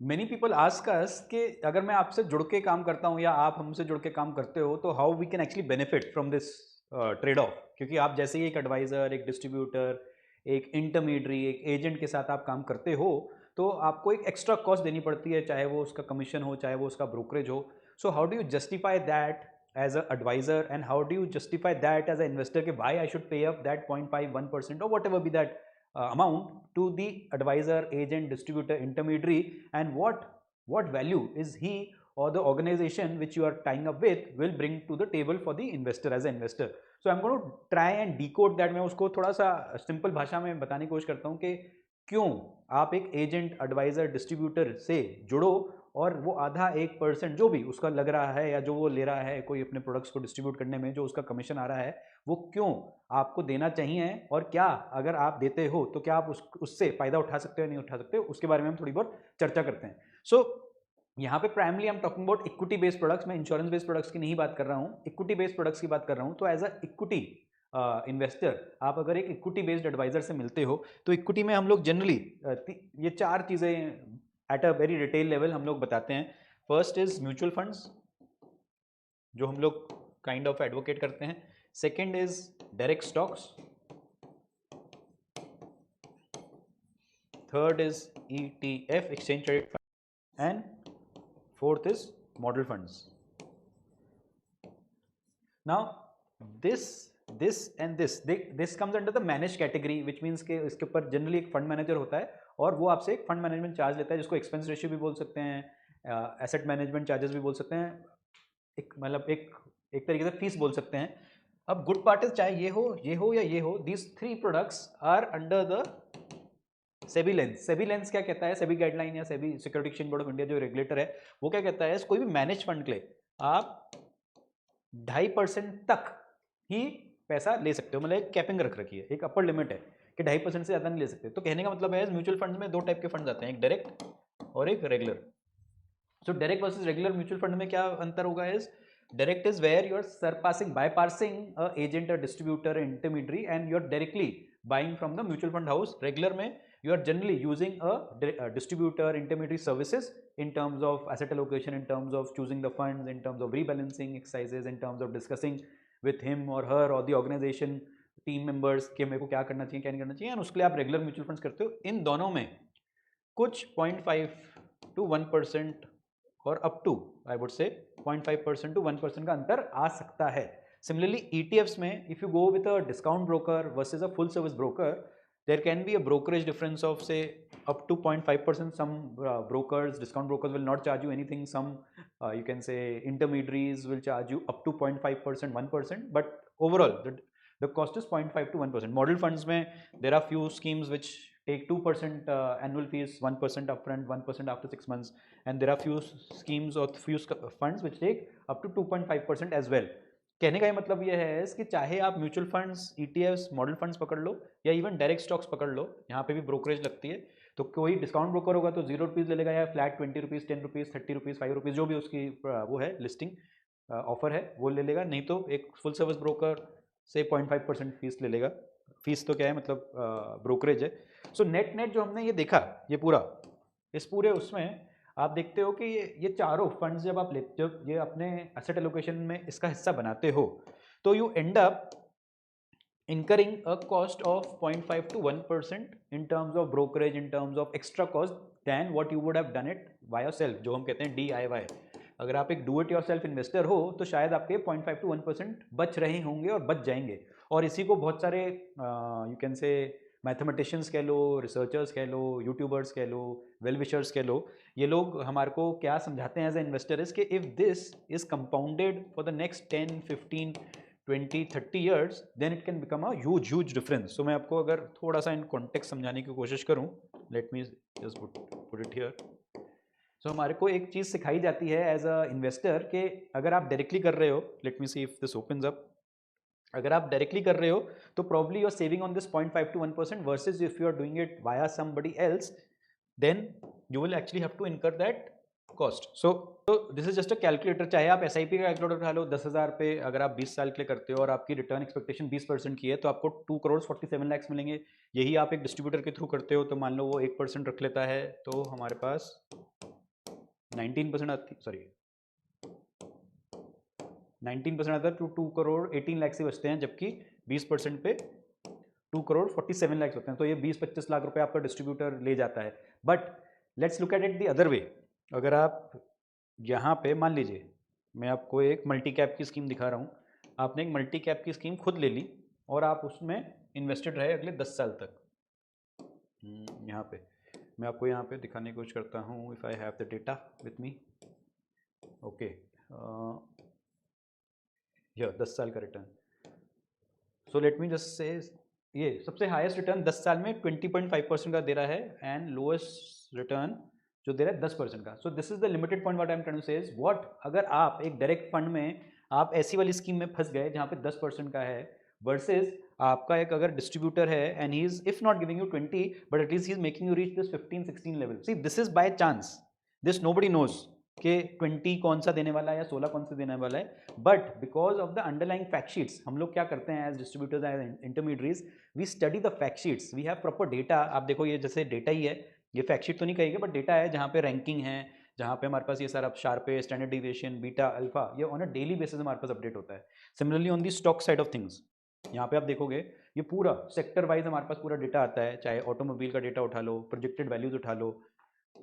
Many people ask us कि अगर मैं आपसे जुड़ के काम करता हूँ या आप हमसे जुड़ के काम करते हो तो how we can actually benefit from this trade off, क्योंकि आप जैसे ही एक एडवाइज़र, एक डिस्ट्रीब्यूटर, एक इंटरमीडियरी, एक एजेंट के साथ आप काम करते हो तो आपको एक एक्स्ट्रा कॉस्ट देनी पड़ती है, चाहे वो उसका कमीशन हो, चाहे वो उसका ब्रोकरेज हो. So how do you justify that as a advisor and how do you justify that as a investor कि why I should pay up that 0.51% or whatever be that amount to the advisor, agent, distributor, intermediary, and what value is he or the organization which you are tying up with will bring to the table for the investor as an investor. So I'm going to try and decode that. मैं उसको थोड़ा सा simple भाषा में बताने की कोशिश करता हूँ कि क्यों आप एक एजेंट, एडवाइजर, डिस्ट्रीब्यूटर से जुड़ो और वो आधा 1% जो भी उसका लग रहा है या जो वो ले रहा है कोई अपने प्रोडक्ट्स को डिस्ट्रीब्यूट करने में जो उसका कमीशन आ रहा है वो क्यों आपको देना चाहिए, और क्या अगर आप देते हो तो क्या आप उससे फायदा उठा सकते हो नहीं उठा सकते हो, उसके बारे में हम थोड़ी बहुत चर्चा करते हैं. सो यहाँ पे primarily I am talking about equity based products. मैं इंश्योरेंस बेस्ड प्रोडक्ट्स की नहीं बात कर रहा हूँ, इक्विटी बेस्ड प्रोडक्ट्स की बात कर रहा हूँ. तो एज अ इक्विटी इन्वेस्टर आप अगर एक इक्विटी बेस्ड एडवाइजर से मिलते हो तो इक्विटी में हम लोग जनरली ये चार चीज़ें at a very detail level हम लोग बताते हैं. फर्स्ट इज म्यूचुअल फंड्स जो हम लोग काइंड ऑफ एडवोकेट करते हैं. Second is direct stocks. Third is ETF, exchange traded fund, and fourth is model funds. Now this comes under the managed category, which means कि इसके ऊपर generally एक fund manager होता है और वो आपसे एक फंड मैनेजमेंट चार्ज लेता है जिसको एक्सपेंस रेशियो भी बोल सकते हैं, एसेट मैनेजमेंट चार्जेस भी बोल सकते हैं, एक मतलब एक तरीके से फीस बोल सकते हैं. अब गुड पार्ट इज चाहे ये हो या ये हो, these three products are under the SEBI lens. SEBI lens क्या कहता है, सेबी गाइडलाइन या SEBI security exchange board of India जो रेगुलेटर है वो क्या कहता है, कोई भी मैनेज फंड के लिए आप 2.5% तक ही पैसा ले सकते हो. मतलब एक कैपिंग रख रखी है, एक अपर लिमिट है कि 2.5% से ज़्यादा नहीं ले सकते. तो कहने का मतलब है म्यूचुअल फंड्स में दो टाइप के फंड्स आते हैं, एक डायरेक्ट और एक regular. So direct versus regular mutual fund में क्या अंतर होगा is direct is where you are surpassing bypassing a agent, a distributor, an intermediary, and you are directly buying from the mutual fund house. Regular में you are generally using a distributor, intermediary services in terms of asset allocation, in terms of choosing the funds, in terms of rebalancing exercises, in terms of discussing with him or her or the organization team members कि मेरे को क्या करना चाहिए क्या नहीं करना चाहिए, and उसके लिए आप रेगुलर म्यूचुअल फंड्स करते हो. इन दोनों में कुछ 0.5 to 1% और up to I would say 0.5% to 1% का अंतर आ सकता है. सिमिलरली ETFs में if you go with a discount broker versus a full service broker, there can be a brokerage difference of say up to 0.5%. Some brokers, discount brokers will not charge you anything. Some you can say intermediaries will charge you up to 0.5%, 1%, but overall the cost is 0.5 to 1%. Model funds mein there are few schemes which take 2% annual fees, 1% upfront, 1% after 6 months, and there are few schemes or few funds which take up to 2.5% as well. कहने का ये मतलब ये है कि चाहे आप mutual funds, ETFs, model funds पकड़ लो या इवन डायरेक्ट स्टॉक्स पकड़ लो, यहाँ पे भी ब्रोकरेज लगती है. तो कोई डिस्काउंट ब्रोकर होगा तो ₹0 ले लेगा या फ्लैट ₹20, ₹10, ₹30, ₹5 जो भी उसकी वो है लिस्टिंग ऑफर है वो ले लेगा. नहीं तो एक फुल सर्विस ब्रोकर से 0.5% फीस ले लेगा. फीस तो क्या है मतलब ब्रोकरेज है. सो नेट नेट जो हमने ये देखा ये पूरा इस पूरे उसमें आप देखते हो कि ये चारों फंड्स जब आप लेते हो ये अपने एसेट एलोकेशन में इसका हिस्सा बनाते हो तो you and up incurring a cost of 0.5 to 1% in terms of brokerage, in terms of extra cost than what you would have done it by yourself, जो हम कहते हैं DIY. अगर आप एक do it your self investor हो तो शायद आपके 0.5 to 1% बच रहे होंगे और बच जाएंगे. और इसी को बहुत सारे यू कैन से मैथमेटिशियंस कह लो, रिसर्चर्स कह लो, यूट्यूबर्स कह लो, वेल विशर्स कह लो, ये लोग हमारे को क्या समझाते हैं एज ए इन्वेस्टर इज कि if this is compounded for the next 10, 15, 20-30 years then it can become a huge difference. So मैं आपको अगर थोड़ा सा इन कॉन्टेक्स्ट समझाने की कोशिश करूं, let me just put it here. So हमारे को एक चीज़ सिखाई जाती है एज अ इन्वेस्टर कि अगर आप डायरेक्टली कर रहे हो, let me see if this opens up, अगर आप डायरेक्टली कर रहे हो तो probably you are saving on this 0.5 to 1% versus if you are doing it via somebody else then you will actually have to incur that cost. So this is just a calculator. चाहे आप SIP का calculator उठा लो 10,000 पे, अगर आप 20 साल के लिए करते हो और आपकी रिटर्न एक्सपेक्टेशन 20% की है तो आपको 2 crore 47 lakhs मिलेंगे. यही आप एक डिस्ट्रीब्यूटर के थ्रू करते हो तो मान लो वो 1% रख लेता है तो हमारे पास 19% आती, सॉरी 19% आता है तो 2 करोड़ 18 लाख से बचते हैं, जबकि 20% पे 2 करोड़ 47 लाख होते हैं। तो ये 20-25 लाख रुपए आपका डिस्ट्रीब्यूटर ले जाता है। But let's look at it the other way. अगर आप यहाँ पे मान लीजिए मैं आपको एक मल्टी कैप की स्कीम दिखा रहा हूँ, आपने एक मल्टी कैप की स्कीम खुद ले ली और आप उसमें इन्वेस्टेड रहे अगले 10 साल तक। यहाँ पे मैं आपको यहाँ पे दिखाने की कोशिश करता हूँ, if I have the data with me. Okay, ये 10 साल का return. So let me just say ये सबसे हाईएस्ट रिटर्न 10 साल में 20.5% का दे रहा है एंड लोएस्ट रिटर्न जो दे रहा है 10% का। So this is the limited point what I am trying to say is what, अगर आप एक डायरेक्ट फंड में आप ऐसी वाली स्कीम में फंस गए जहाँ पे 10% का है वर्सेज आपका एक अगर डिस्ट्रीब्यूटर है and he is if not giving you 20 but at least he is making you reach this 15-16 level. See this is by chance, this nobody knows कि 20 कौन सा देने वाला है या 16 कौन सा देने वाला है, but because of the underlying fact sheets हम लोग क्या करते हैं as distributors as intermediates, we study the fact sheets, we have proper data. आप देखो ये जैसे डेटा ही है, ये फैक्ट शीट तो नहीं कहेगा बट डेटा है जहाँ पे रैंकिंग है, जहाँ पे हमारे पास ये सारा Sharpe standard deviation beta alpha ये ऑन अ डेली बेसिस हमारे पास अपडेट होता है। Similarly on the stock side of things यहाँ पे आप देखोगे ये पूरा सेक्टर वाइज हमारे पास पूरा डेटा आता है, चाहे ऑटोमोबाइल का डेटा उठा लो, प्रोजेक्टेड वैल्यूज उठा लो,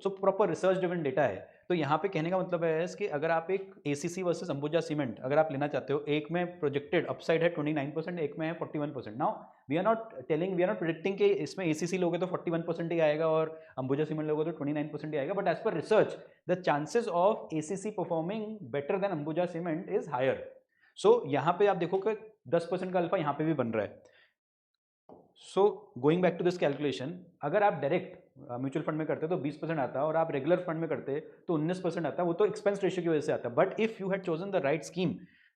so proper research driven data है। तो यहाँ पे कहने का मतलब है कि अगर आप एक एसीसी वर्सेस अंबुजा सीमेंट अगर आप लेना चाहते हो, एक में प्रोजेक्टेड अपसाइड है 29%, एक में है 41%। Now we are not telling, we are not predicting कि इसमें एसीसी लोगे तो 41% ही आएगा और अंबुजा सीमेंट लोगे तो 29% ही आएगा, but as per research the chances of ACC performing better than Ambuja cement is higher. So यहाँ पे आप देखो कि 10% का अल्फा यहाँ पे भी बन रहा है। So going back to this calculation, अगर आप डायरेक्ट म्यूचुअल फंड में करते तो 20% आता है और आप रेगुलर फंड में करते तो 19% आता है, वो तो एक्सपेंस रेशियो की वजह से आता है। But if you had chosen the right scheme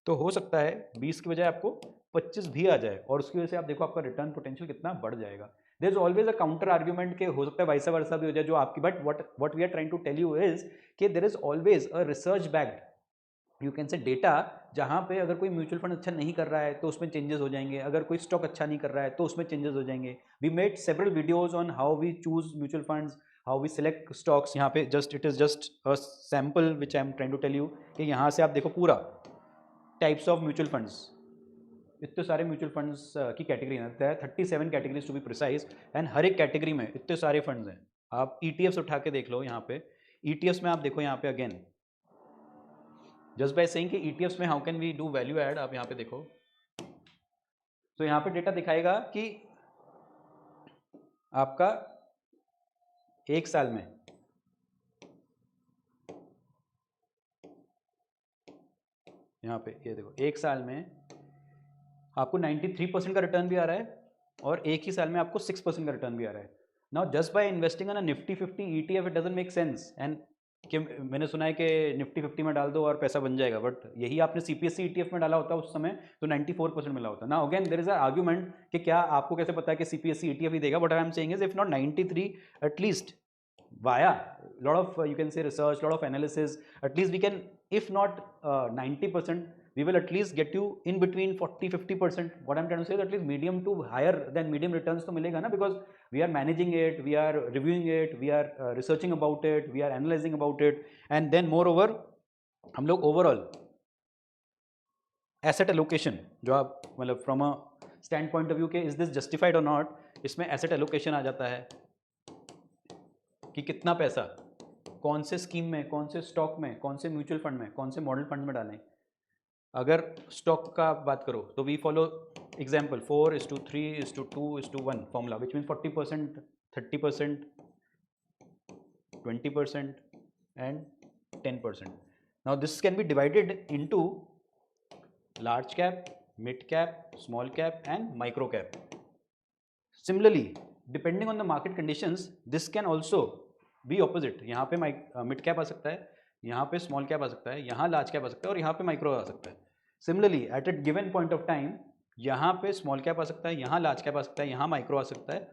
तो हो सकता है 20 की बजाय आपको 25 भी आ जाए और उसकी वजह से आप देखो आपका रिटर्न पोटेंशियल कितना बढ़ जाएगा। There is always a counter argument के हो सकता है वैसा वर्सा भी हो जाए जो आपकी, but what we are trying to tell you is कि there is always a research backed you can say data, जहाँ पे अगर कोई म्यूचुअल फंड अच्छा नहीं कर रहा है तो उसमें चेंजेस हो जाएंगे, अगर कोई स्टॉक अच्छा नहीं कर रहा है तो उसमें चेंजेस हो जाएंगे। We made several videos on how we choose mutual funds, how we select stocks. यहाँ पे just it is just a sample which I am trying to tell you कि यहाँ से आप देखो पूरा टाइप्स ऑफ म्यूचुअल फंड्स, इतने सारे म्यूचुअल फंड्स की कैटेगरी है, 37 categories to be precise, and हर एक कैटेगरी में इतने सारे फंड्स हैं। आप ETFs उठा के देख लो, यहाँ पे ETFs में आप देखो यहाँ पे अगेन जस्ट बाय सेइंग कि ETFs में how can we do value add, आप यहाँ पे देखो तो यहाँ पे डेटा दिखाएगा कि आपका एक साल में यहाँ पे ये देखो एक साल में आपको 93% का रिटर्न भी आ रहा है और एक ही साल में आपको 6% का रिटर्न भी आ रहा है। Now just by investing in a Nifty 50 ETF it doesn't make sense, and कि मैंने सुना है कि निफ्टी 50 में डाल दो और पैसा बन जाएगा, बट यही आपने CPSE ETF में डाला होता उस समय तो 94% मिला होता। ना again there is a argument कि क्या आपको कैसे पता है कि CPSE ETF ही देगा, but I am saying is if not 93 at least via lot of you can say research, lot of analysis, at least we can, if not 90%, we will at least get you in between 40-50%. what I'm trying to say is at least medium to higher than medium returns तो मिलेगा ना, because we are managing it, we are reviewing it, we are researching about it, we are analyzing about it, and then moreover हम लोग overall asset allocation जो आप मतलब from a standpoint of view के is this justified or not, इसमें asset allocation आ जाता है कि कितना पैसा कौन से स्कीम में, कौन से स्टॉक में, कौन से म्यूचुअल फंड में, कौन से मॉडल फंड में डालें। अगर स्टॉक का बात करो तो we follow example 4:3:2:1 formula which mean 40%, 30%, 20% and 10%। Now this can be divided into large cap, mid cap, small cap and micro cap. Similarly, depending on the market conditions, this can also be opposite. यहाँ पे mid cap आ सकता है, यहाँ पे small cap आ सकता है, यहाँ large cap आ सकता है और यहाँ पे माइक्रो आ सकता है। Similarly, at a given point of time, यहाँ पे स्मॉल कैप आ सकता है, यहाँ लार्ज कैप आ सकता है, यहाँ माइक्रो आ सकता है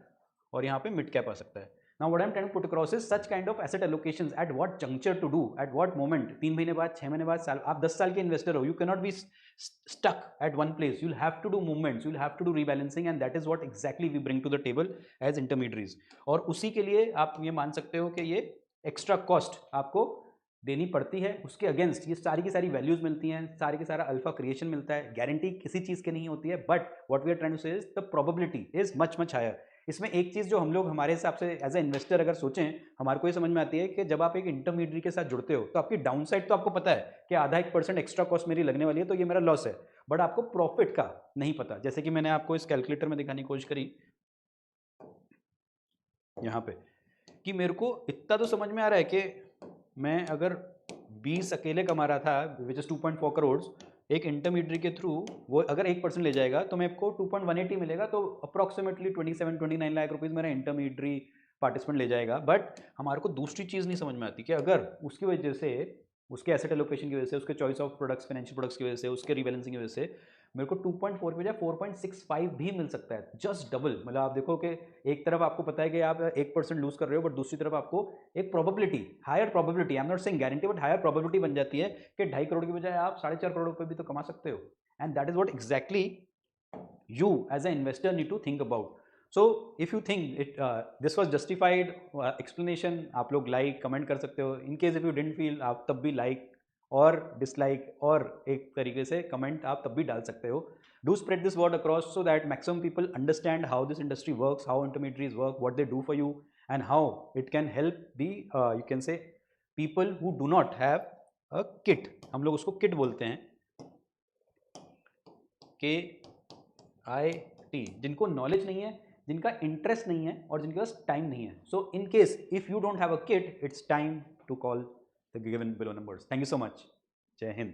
और यहाँ पे मिड कैप आ सकता है। Now what I'm trying to put across is such kind of asset allocations at what juncture to do, at what moment, 3 महीने बाद, 6 महीने बाद, साल, आप 10 साल के इन्वेस्टर हो, you cannot be stuck at one place, you'll have to do movements, you'll have to do rebalancing, and that is what exactly we bring to the table as intermediaries। और उसी के लिए आप ये मान सकते हो कि ये एक्स्ट्रा कॉस्ट आपको देनी पड़ती है, उसके अगेंस्ट ये सारी की सारी वैल्यूज मिलती हैं, सारी के सारा अल्फा क्रिएशन मिलता है। गारंटी किसी चीज़ की नहीं होती है, but what we are trying to say is the probability is much much higher. इसमें एक चीज़ जो हम लोग हमारे हिसाब से एज ए इन्वेस्टर अगर सोचें, हमारे को ये समझ में आती है कि जब आप एक इंटरमीडिएट के साथ जुड़ते हो तो आपकी डाउन साइड तो आपको पता है कि आधा 1% एक्स्ट्रा कॉस्ट मेरी लगने वाली है, तो ये मेरा लॉस है, बट आपको प्रॉफिट का नहीं पता। जैसे कि मैंने आपको इस कैलकुलेटर में दिखाने की कोशिश करी यहाँ पे, कि मेरे को इतना तो समझ में आ रहा है कि मैं अगर 20 अकेले कमा रहा था विच इज़ 2.4 करोड़, एक इंटरमीडिएट के थ्रू वो अगर 1% ले जाएगा तो मेरे को 2.180 मिलेगा, तो अप्रॉक्सीमेटली 27-29 लाख रुपीज़ मेरा इंटरमीडिएट पार्टिसिपेंट ले जाएगा। बट हमारे को दूसरी चीज़ नहीं समझ में आती कि अगर उसकी वजह से, उसके एसेट एलोकेशन की वजह से, उसके choice of products, financial products की वजह से, उसके रिबैलेंसिंग की वजह से मेरे को 2.4 पे जाए 4.65 भी मिल सकता है, जस्ट डबल। मतलब आप देखो कि एक तरफ आपको पता है कि आप 1% लूज कर रहे हो, बट दूसरी तरफ आपको एक probability, higher probability, I am not saying guarantee, but higher probability बन जाती है कि 2.5 करोड़ की बजाय आप 4.5 करोड़ रुपए भी तो कमा सकते हो। And that is what exactly you as an investor need to think about. So if you think it this was justified explanation, आप लोग like comment कर सकते हो। in case if you didn't feel, आप तब भी like और dislike और एक तरीके से comment आप तब भी डाल सकते हो। do spread this word across so that maximum people understand how this industry works, how intermediaries work, what they do for you, and how it can help the you can say people who do not have a kit। हम लोग उसको kit बोलते हैं, KIT, जिनको knowledge नहीं है, जिनका interest नहीं है और जिनके पास टाइम नहीं है। So in case if you don't have a kit, it's time to call the given below numbers. Thank you so much. जय हिंद।